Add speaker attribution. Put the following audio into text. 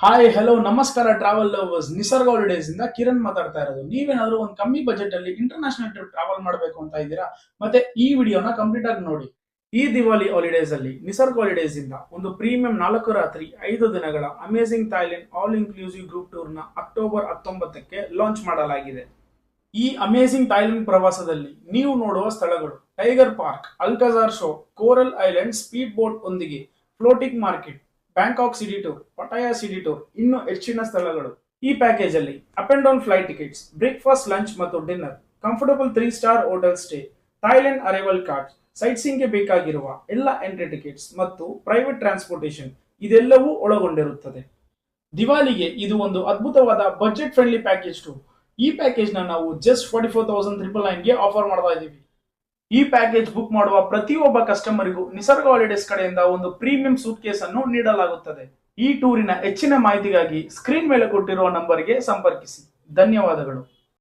Speaker 1: Hi hello ನಮಸ್ಕಾರ travel lovers ನಿಸರ್ಗ holidays ಇಂದ ಕಿರಣ್ ಮಾತಾಡ್ತಾ ಇರೋದು. ನೀವೇನಾದ್ರೂ ಒಂದು ಕಮ್ಮಿ ಬಜೆಟ್ ಅಲ್ಲಿ ಇಂಟರ್ನ್ಯಾಷನಲ್ ಟ್ರಿಪ್ ಟ್ರಾವೆಲ್ ಮಾಡಬೇಕು ಅಂತ ಇದ್ದೀರಾ? ಮತ್ತೆ ಈ ವಿಡಿಯೋನ ಕಂಪ್ಲೀಟ್ ಆಗಿ ನೋಡಿ. ಈ ದಿವಾಲಿ ಹಾಲಿಡೇಸ್ ಅಲ್ಲಿ ನಿಸರ್ಗ ಹಾಲಿಡೇಸ್ ಇಂದ ಒಂದು ಪ್ರೀಮಿಯಂ 4 ರಾತ್ರಿ 5 ದಿನಗಳ amazing Thailand all inclusive group tour ನ ಅಕ್ಟೋಬರ್ 19ಕ್ಕೆ ಲಾಂಚ್ ಮಾಡಲಾಗಿದೆ. ಈ ಅಮೇಜಿಂಗ್ ಥೈಲ್ಯಾಂಡ್ ಪ್ರವಾಸದಲ್ಲಿ ನೀವು ನೋಡುವ ಸ್ಥಳಗಳು: tiger park, Alcazar show, coral island speed boat ಒಂದಿಗೆ floating market, Bangkok city tour, Pattaya city tour, ಇನ್ನು ಹೆಚ್ಚಿನ ಸ್ಥಳಗಳು. ಈ ಪ್ಯಾಕೇಜ್ ಅಲ್ಲಿ up and down flight tickets, breakfast, lunch ಮತ್ತು dinner, comfortable 3 star hotel stay, Thailand arrival card, sightseeing ಗೆ ಬೇಕಾಗಿರುವ ಎಲ್ಲ ಎಂಟ್ರಿ ಟಿಕೆಟ್ಸ್ ಮತ್ತು ಪ್ರೈವೇಟ್ ಟ್ರಾನ್ಸ್ಪೋರ್ಟೇಷನ್ ಇದೆಲ್ಲವೂ ಒಳಗೊಂಡಿರುತ್ತದೆ. ದಿವಾಲಿಗೆ ಇದು ಒಂದು ಅದ್ಭುತವಾದ ಬಜೆಟ್ ಫ್ರೆಂಡ್ಲಿ ಪ್ಯಾಕೇಜ್ ಟೂರ್. ಈ ಪ್ಯಾಕೇಜ್ ನಾವು ಜಸ್ಟ್ 44,999 ಗೆ ಆಫರ್ ಮಾಡ್ತಾ ಇದ್ದೀವಿ. ಈ ಪ್ಯಾಕೇಜ್ ಬುಕ್ ಮಾಡುವ ಪ್ರತಿಯೊಬ್ಬ ಕಸ್ಟಮರಿಗೂ ನಿಸರ್ಗ ಹಾಲಿಡೇಸ್ ಕಡೆಯಿಂದ ಒಂದು ಪ್ರೀಮಿಯಂ ಸೂಟ್ ಕೇಸ್ ಅನ್ನು ನೀಡಲಾಗುತ್ತದೆ. ಈ ಟೂರಿನ ಹೆಚ್ಚಿನ ಮಾಹಿತಿಗಾಗಿ ಸ್ಕ್ರೀನ್ ಮೇಲೆ ಕೊಟ್ಟಿರುವ ನಂಬರ್ಗೆ ಸಂಪರ್ಕಿಸಿ. ಧನ್ಯವಾದಗಳು.